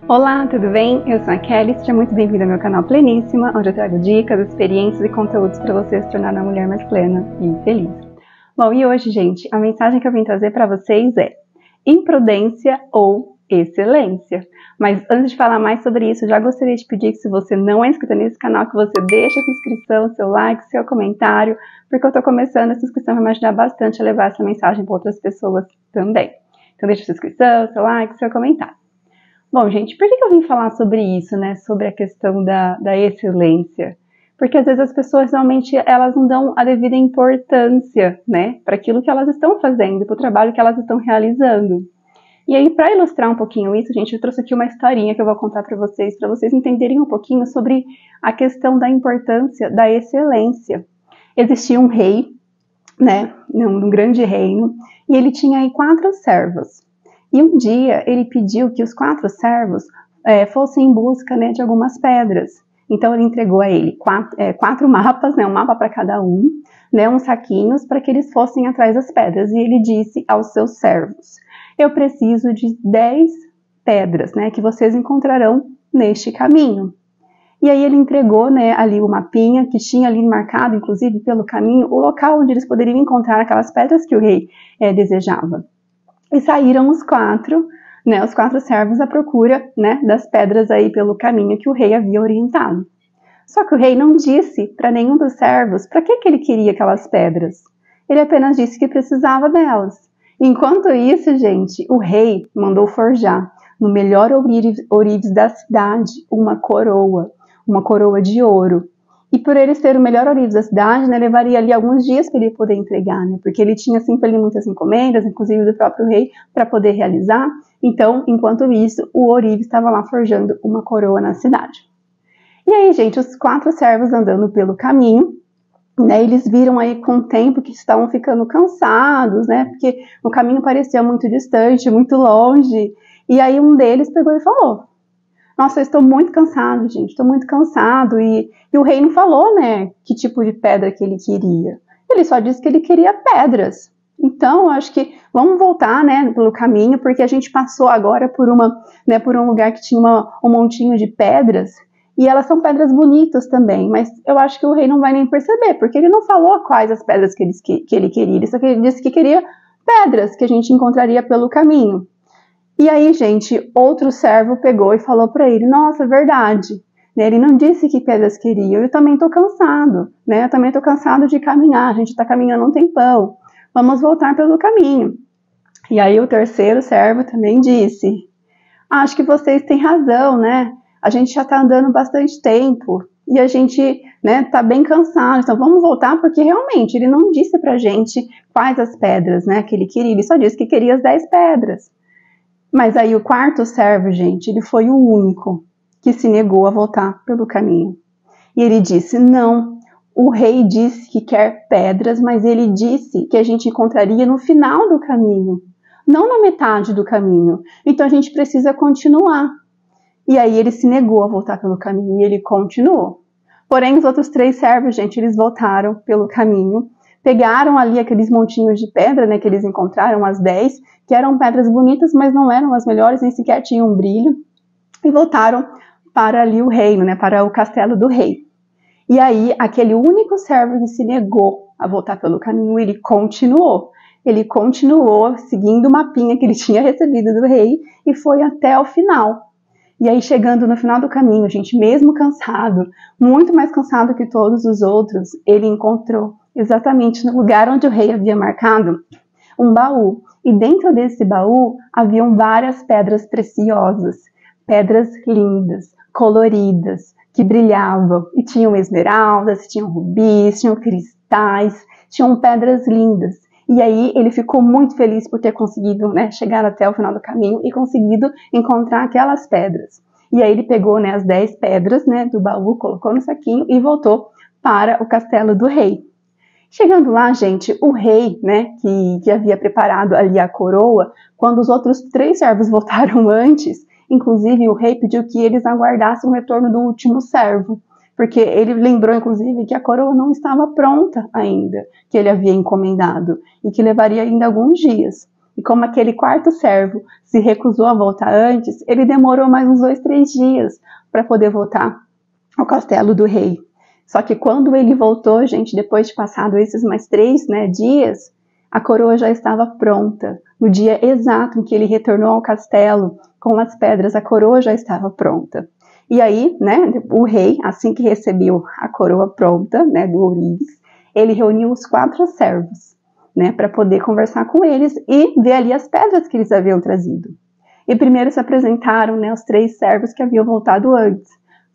Olá, tudo bem? Eu sou a Kelly, seja muito bem-vinda ao meu canal Pleníssima, onde eu trago dicas, experiências e conteúdos para você se tornar uma mulher mais plena e feliz. Bom, e hoje, gente, a mensagem que eu vim trazer para vocês é imprudência ou excelência. Mas antes de falar mais sobre isso, já gostaria de pedir que, se você não é inscrito nesse canal, que você deixe a sua inscrição, seu like, seu comentário, porque eu estou começando, essa inscrição vai me ajudar bastante a levar essa mensagem para outras pessoas também. Então deixe a sua inscrição, seu like, seu comentário. Bom, gente, por que eu vim falar sobre isso, né? Sobre a questão da excelência? Porque às vezes as pessoas realmente elas não dão a devida importância, né? Para aquilo que elas estão fazendo, para o trabalho que elas estão realizando. E aí, para ilustrar um pouquinho isso, gente, eu trouxe aqui uma historinha que eu vou contar para vocês entenderem um pouquinho sobre a questão da importância da excelência. Existia um rei, né? Um grande reino, e ele tinha aí 4 servos. E um dia ele pediu que os 4 servos fossem em busca, né, de algumas pedras. Então ele entregou a ele 4 mapas, né, um mapa para cada um, né, uns saquinhos para que eles fossem atrás das pedras. E ele disse aos seus servos: eu preciso de 10 pedras, né, que vocês encontrarão neste caminho. E aí ele entregou, né, ali o mapinha que tinha ali marcado, inclusive pelo caminho, o local onde eles poderiam encontrar aquelas pedras que o rei desejava. E saíram os 4, né, os 4 servos à procura, né, das pedras aí pelo caminho que o rei havia orientado. Só que o rei não disse para nenhum dos servos para que ele queria aquelas pedras. Ele apenas disse que precisava delas. Enquanto isso, gente, o rei mandou forjar no melhor ourives da cidade uma coroa de ouro. E por ele ser o melhor ourives da cidade, né, levaria ali alguns dias para ele poder entregar, né, porque ele tinha sempre ali muitas encomendas, inclusive do próprio rei, para poder realizar. Então, enquanto isso, o ourives estava lá forjando uma coroa na cidade. E aí, gente, os 4 servos andando pelo caminho, né, eles viram aí com o tempo que estavam ficando cansados, né, porque o caminho parecia muito distante, muito longe. E aí um deles pegou e falou: nossa, eu estou muito cansado, gente, estou muito cansado. E o rei não falou, né, que tipo de pedra que ele queria. Ele só disse que ele queria pedras. Então, eu acho que vamos voltar, né, pelo caminho, porque a gente passou agora por um lugar que tinha um montinho de pedras, e elas são pedras bonitas também, mas eu acho que o rei não vai nem perceber, porque ele não falou quais as pedras que ele queria, ele só disse que queria pedras que a gente encontraria pelo caminho. E aí, gente, outro servo pegou e falou para ele: nossa, verdade, né? Ele não disse que pedras queria, eu também estou cansado, né? Eu também estou cansado de caminhar, a gente está caminhando um tempão, vamos voltar pelo caminho. E aí o terceiro servo também disse: acho que vocês têm razão, né? A gente já está andando bastante tempo e a gente, né, está bem cansado, então vamos voltar, porque realmente ele não disse para a gente quais as pedras, né, que ele queria, ele só disse que queria as 10 pedras. Mas aí o 4º servo, gente, ele foi o único que se negou a voltar pelo caminho. E ele disse: não, o rei disse que quer pedras, mas ele disse que a gente encontraria no final do caminho, não na metade do caminho. Então a gente precisa continuar. E aí ele se negou a voltar pelo caminho e ele continuou. Porém, os outros 3 servos, gente, eles voltaram pelo caminho, pegaram ali aqueles montinhos de pedra, né, que eles encontraram, as 10, que eram pedras bonitas, mas não eram as melhores, nem sequer tinham um brilho, e voltaram para ali o reino, né, para o castelo do rei. E aí, aquele único servo que se negou a voltar pelo caminho, ele continuou seguindo o mapinha que ele tinha recebido do rei e foi até o final. E aí, chegando no final do caminho, gente, mesmo cansado, muito mais cansado que todos os outros, ele encontrou exatamente no lugar onde o rei havia marcado um baú. E dentro desse baú haviam várias pedras preciosas, pedras lindas, coloridas, que brilhavam. E tinham esmeraldas, tinham rubis, tinham cristais, tinham pedras lindas. E aí ele ficou muito feliz por ter conseguido, né, chegar até o final do caminho e conseguido encontrar aquelas pedras. E aí ele pegou, né, as 10 pedras, né, do baú, colocou no saquinho e voltou para o castelo do rei. Chegando lá, gente, o rei, né, que havia preparado ali a coroa, quando os outros 3 servos voltaram antes, inclusive o rei pediu que eles aguardassem o retorno do último servo, porque ele lembrou, inclusive, que a coroa não estava pronta ainda, que ele havia encomendado, e que levaria ainda alguns dias. E como aquele quarto servo se recusou a voltar antes, ele demorou mais uns 2, 3 dias para poder voltar ao castelo do rei. Só que quando ele voltou, gente, depois de passado esses mais 3 dias, a coroa já estava pronta. No dia exato em que ele retornou ao castelo com as pedras, a coroa já estava pronta. E aí, o rei, assim que recebeu a coroa pronta, do ourives, ele reuniu os 4 servos, para poder conversar com eles e ver ali as pedras que eles haviam trazido. E primeiro se apresentaram, os 3 servos que haviam voltado antes,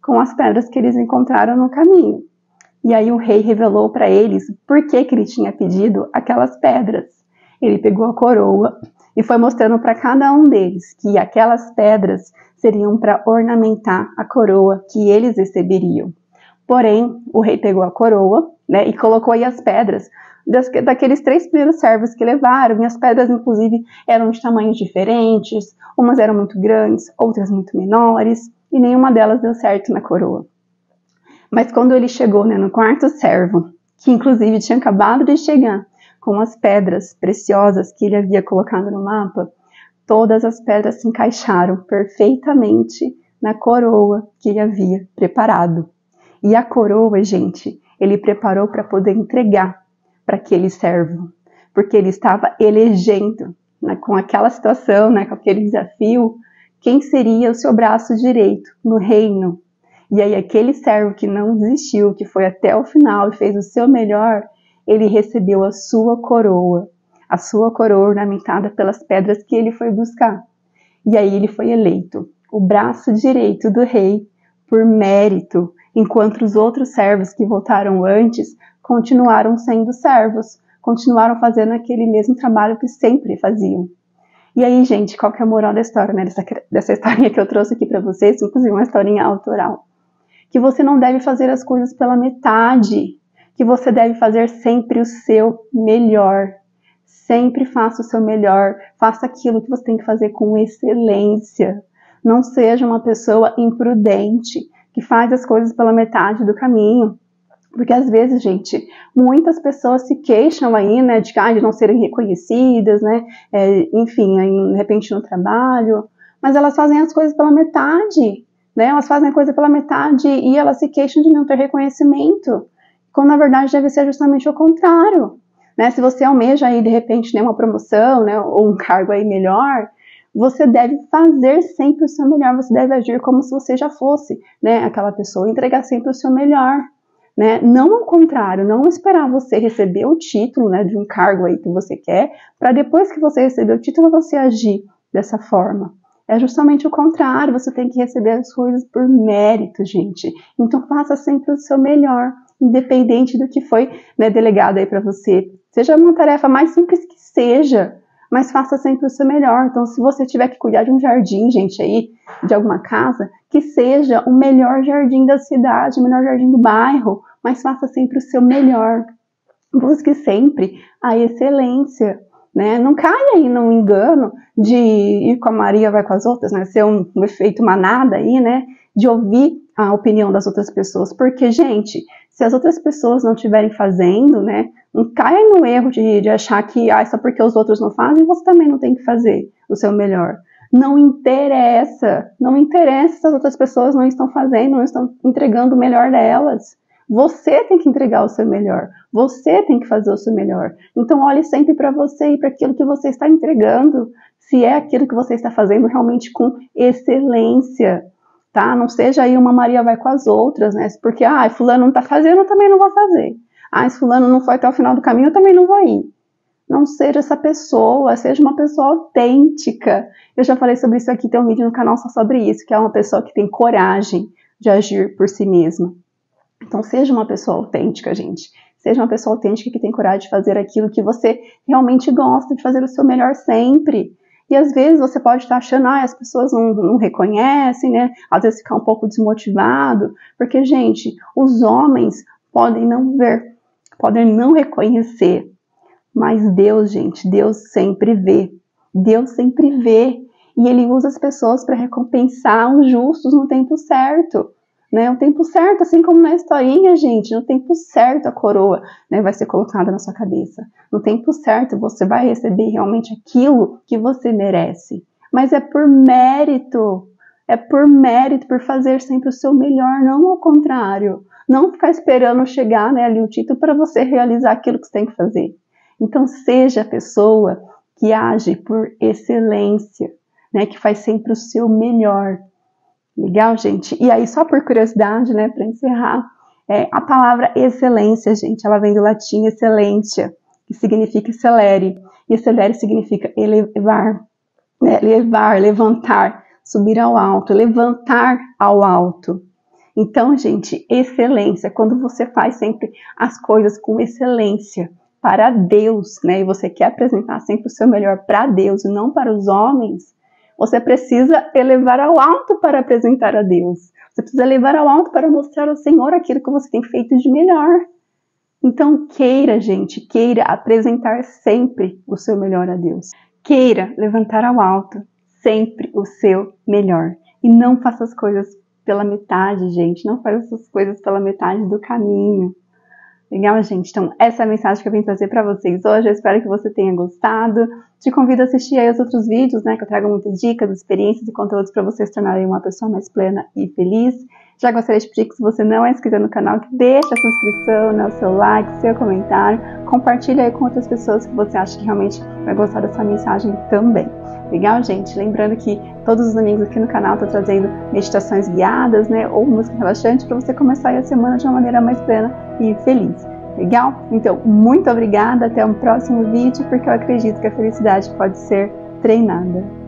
com as pedras que eles encontraram no caminho. E aí o rei revelou para eles por que ele tinha pedido aquelas pedras. Ele pegou a coroa e foi mostrando para cada um deles que aquelas pedras seriam para ornamentar a coroa que eles receberiam. Porém, o rei pegou a coroa, e colocou aí as pedras daqueles 3 primeiros servos que levaram, e as pedras, inclusive, eram de tamanhos diferentes, umas eram muito grandes, outras muito menores, e nenhuma delas deu certo na coroa. Mas quando ele chegou no quarto servo, que inclusive tinha acabado de chegar com as pedras preciosas que ele havia colocado no mapa, todas as pedras se encaixaram perfeitamente na coroa que ele havia preparado. E a coroa, gente, ele preparou para poder entregar para aquele servo, porque ele estava elegendo, com aquela situação, com aquele desafio, quem seria o seu braço direito no reino. E aí aquele servo que não desistiu, que foi até o final e fez o seu melhor, ele recebeu a sua coroa ornamentada pelas pedras que ele foi buscar. E aí ele foi eleito o braço direito do rei por mérito, enquanto os outros servos que voltaram antes continuaram sendo servos, continuaram fazendo aquele mesmo trabalho que sempre faziam. E aí, gente, qual que é a moral da história, dessa historinha que eu trouxe aqui para vocês, inclusive uma historinha autoral? Que você não deve fazer as coisas pela metade, que você deve fazer sempre o seu melhor. Sempre faça o seu melhor, faça aquilo que você tem que fazer com excelência. Não seja uma pessoa imprudente, que faz as coisas pela metade do caminho. Porque às vezes, gente, muitas pessoas se queixam aí, de não serem reconhecidas, enfim, aí, de repente no trabalho, mas elas fazem as coisas pela metade, elas fazem a coisa pela metade e elas se queixam de não ter reconhecimento, quando na verdade deve ser justamente o contrário, Se você almeja aí, de repente, uma promoção, ou um cargo aí melhor, você deve fazer sempre o seu melhor, você deve agir como se você já fosse, aquela pessoa, entregar sempre o seu melhor. Não ao contrário, não esperar você receber o título de um cargo aí que você quer, para depois que você receber o título você agir dessa forma. É justamente o contrário, você tem que receber as coisas por mérito, gente. Então faça sempre o seu melhor, independente do que foi delegado aí para você. Seja uma tarefa mais simples que seja, mas faça sempre o seu melhor. Então se você tiver que cuidar de um jardim, gente, aí, de alguma casa, que seja o melhor jardim da cidade, o melhor jardim do bairro, mas faça sempre o seu melhor. Busque sempre a excelência, Não caia aí num engano de ir com a Maria vai com as outras, ser um efeito manada aí, de ouvir a opinião das outras pessoas. Porque, gente, se as outras pessoas não estiverem fazendo, não caia no erro de achar que só porque os outros não fazem, você também não tem que fazer o seu melhor. Não interessa se as outras pessoas não estão fazendo, não estão entregando o melhor delas. Você tem que entregar o seu melhor, você tem que fazer o seu melhor. Então olhe sempre para você e para aquilo que você está entregando, se é aquilo que você está fazendo realmente com excelência, tá? Não seja aí uma Maria vai com as outras, Porque, fulano não está fazendo, eu também não vou fazer. Se fulano não foi até o final do caminho, eu também não vou ir. Não seja essa pessoa, seja uma pessoa autêntica. Eu já falei sobre isso aqui, tem um vídeo no canal só sobre isso, que é uma pessoa que tem coragem de agir por si mesma. Então seja uma pessoa autêntica, gente. Seja uma pessoa autêntica que tem coragem de fazer aquilo que você realmente gosta, de fazer o seu melhor sempre. E às vezes você pode estar achando, as pessoas não reconhecem, Às vezes ficar um pouco desmotivado, porque, gente, os homens podem não ver, podem não reconhecer, mas Deus, gente, Deus sempre vê. Deus sempre vê. E Ele usa as pessoas para recompensar os justos no tempo certo. né? O tempo certo, assim como na historinha, gente, no tempo certo a coroa, né, vai ser colocada na sua cabeça. No tempo certo você vai receber realmente aquilo que você merece. Mas é por mérito, por fazer sempre o seu melhor, não ao contrário. Não ficar esperando chegar, né, ali o título para você realizar aquilo que você tem que fazer. Então seja a pessoa que age por excelência, né, que faz sempre o seu melhor. Legal, gente? E aí, só por curiosidade, né, para encerrar, a palavra excelência, gente, ela vem do latim excellentia, que significa celere. E celere significa elevar, né, levar, levantar, subir ao alto, levantar ao alto. Então, gente, excelência, quando você faz sempre as coisas com excelência para Deus, né, e você quer apresentar sempre o seu melhor para Deus e não para os homens, você precisa elevar ao alto para apresentar a Deus. Você precisa elevar ao alto para mostrar ao Senhor aquilo que você tem feito de melhor. Então, queira, gente, queira apresentar sempre o seu melhor a Deus. Queira levantar ao alto sempre o seu melhor. E não faça as coisas pela metade, gente. Não faça essas coisas pela metade do caminho. Legal, gente? Então, essa é a mensagem que eu vim trazer para vocês hoje. Eu espero que você tenha gostado. Te convido a assistir aí os outros vídeos, né? Que eu trago muitas dicas, experiências e conteúdos para você se tornarem uma pessoa mais plena e feliz. Já gostaria de pedir que, se você não é inscrito no canal, que deixe a sua inscrição, né, o seu like, seu comentário. Compartilha aí com outras pessoas que você acha que realmente vai gostar dessa mensagem também. Legal, gente? Lembrando que todos os domingos aqui no canal eu tô trazendo meditações guiadas, né, ou música relaxante para você começar a semana de uma maneira mais plena e feliz. Legal? Então, muito obrigada. Até um próximo vídeo, porque eu acredito que a felicidade pode ser treinada.